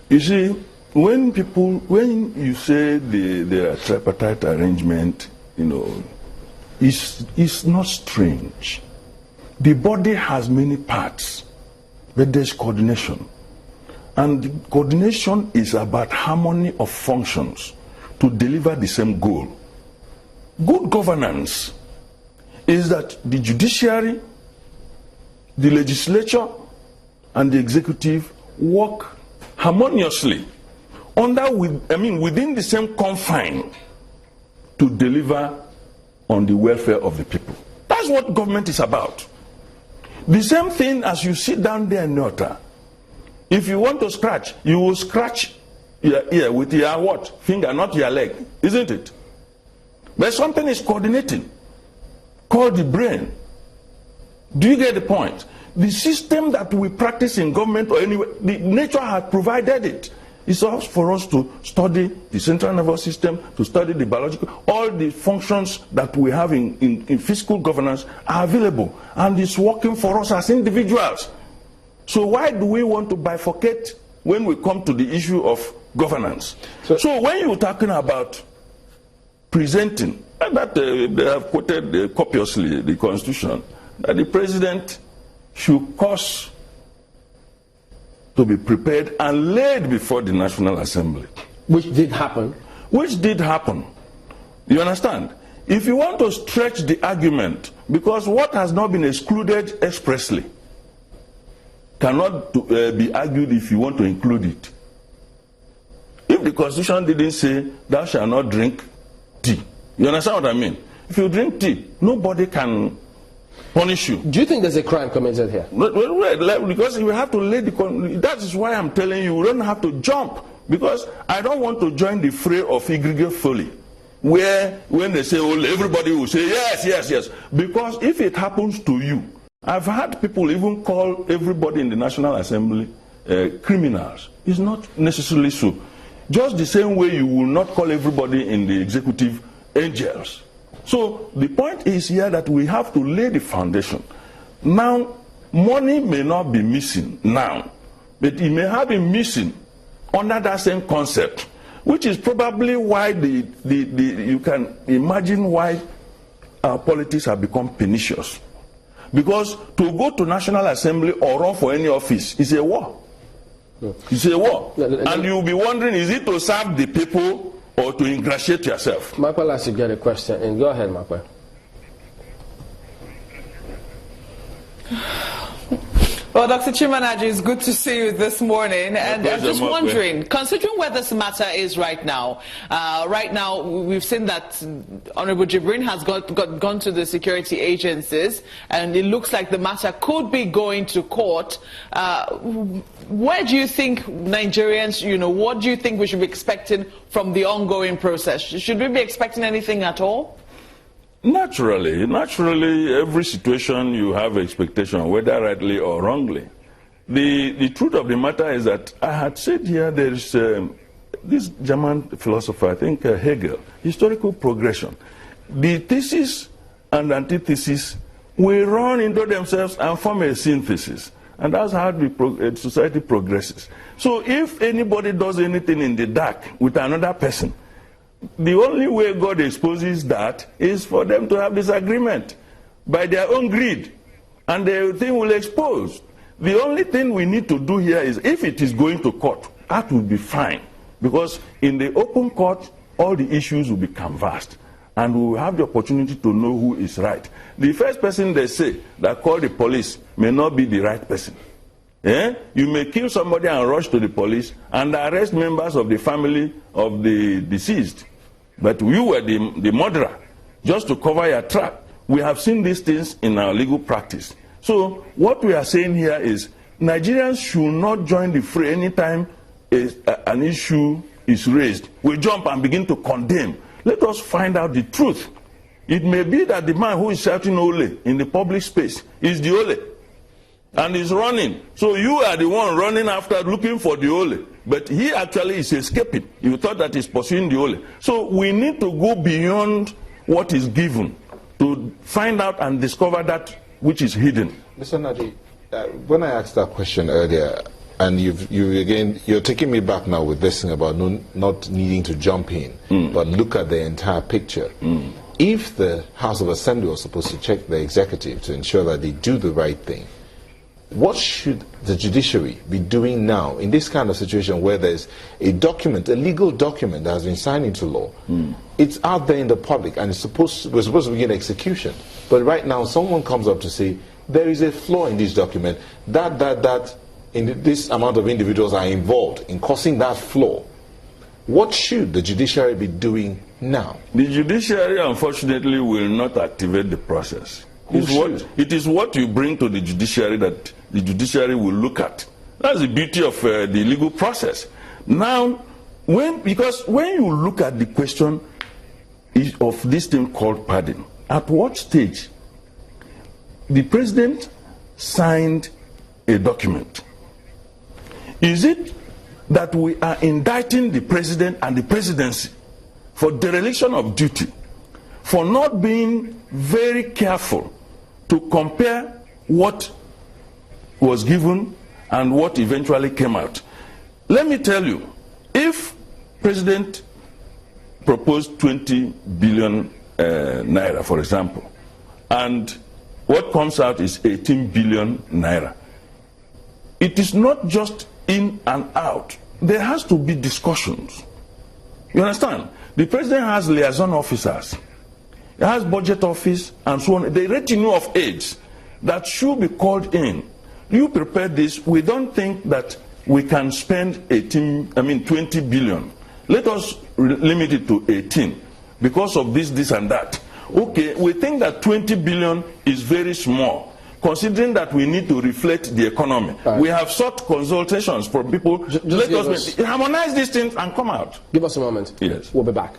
You see, when you say the tripartite arrangement, it's not strange. The body has many parts, but there's coordination. And coordination is about harmony of functions to deliver the same goal. Good governance is that the judiciary, the legislature, and the executive work harmoniously within the same confine to deliver on the welfare of the people. That's what government is about. The same thing as you sit down there in Nota. If you want to scratch, you will scratch your ear with your what? Finger, not your leg, isn't it? But something is coordinating, called the brain. Do you get the point? The system that we practice in government or anywhere, the nature has provided it. It's up for us to study the central nervous system, to study the biological, all the functions that we have in fiscal governance are available, and it's working for us as individuals. So why do we want to bifurcate when we come to the issue of governance? So when you're talking about presenting, and that they have quoted copiously the Constitution, that the president should cause to be prepared and laid before the National Assembly. Which did happen. Which did happen. You understand? If you want to stretch the argument, because what has not been excluded expressly cannot be argued if you want to include it. If the Constitution didn't say, thou shalt not drink tea, you understand what I mean? If you drink tea, nobody can punish you. Do you think there's a crime committed here? Because you have to lay the... That is why I'm telling you, you don't have to jump. Because I don't want to join the fray of egregious folly, where when they say, oh, everybody will say, yes, yes, yes. Because if it happens to you, I've had people even call everybody in the National Assembly criminals. It's not necessarily so. Just the same way you will not call everybody in the executive angels. So the point is here that we have to lay the foundation. Now, money may not be missing now, but it may have been missing under that same concept, which is probably why you can imagine why our politics have become pernicious. Because to go to National Assembly or run for any office is a war. It's a war. And you'll be wondering, is it to serve the people or to ingratiate yourself? Michael has to get a question in. Go ahead, Michael. Well, Dr. Chima Nnaji, it's good to see you this morning. And I'm just wondering, considering where this matter is right now we've seen that Honorable Jibrin has gone to the security agencies, and it looks like the matter could be going to court. Where do you think Nigerians, what do you think we should be expecting from the ongoing process? Should we be expecting anything at all? Naturally, every situation you have expectation, whether rightly or wrongly. The truth of the matter is that I had said here there is this German philosopher, I think Hegel, historical progression. The thesis and antithesis will run into themselves and form a synthesis. And that's how the society progresses. So if anybody does anything in the dark with another person, the only way God exposes that is for them to have disagreement by their own greed, and the thing will expose. The only thing we need to do here is, if it is going to court, that will be fine, because in the open court all the issues will be canvassed and we will have the opportunity to know who is right. The first person they say that call the police may not be the right person. You may kill somebody and rush to the police and arrest members of the family of the deceased, but you were the murderer, just to cover your track. We have seen these things in our legal practice. So what we are saying here is, Nigerians should not join the fray anytime an issue is raised. We jump and begin to condemn. Let us find out the truth. It may be that the man who is shouting Ole in the public space is the Ole and is running. So you are the one running after looking for the Ole. But he actually is escaping. You thought that he's pursuing the Ole. So we need to go beyond what is given to find out and discover that which is hidden. Mr. Nnaji, when I asked that question earlier, and you're taking me back now with this thing about not needing to jump in, but look at the entire picture. If the House of Assembly was supposed to check the executive to ensure that they do the right thing, what should the judiciary be doing now in this kind of situation where there's a document, a legal document that has been signed into law? It's out there in the public and we're supposed to begin execution. But right now someone comes up to say there is a flaw in this document, that in this amount of individuals are involved in causing that flaw. What should the judiciary be doing now? The judiciary, unfortunately, will not activate the process. It is what you bring to the judiciary that the judiciary will look at. That's the beauty of the legal process. Now, because when you look at the question of this thing called pardon, at what stage the president signed a document? Is it that we are indicting the president and the presidency for dereliction of duty, for not being very careful to compare what was given and what eventually came out? Let me tell you, if President proposed 20 billion naira, for example, and what comes out is 18 billion naira, it is not just in and out. There has to be discussions. You understand? The president has liaison officers. He has budget office and so on. The retinue of aides that should be called in. You prepare this. We don't think that we can spend 20 billion. Let us limit it to 18 because of this and that. Okay, we think that 20 billion is very small, considering that we need to reflect the economy. Right. We have sought consultations from people. Let us harmonize these things and come out. Give us a moment. Yes. We'll be back.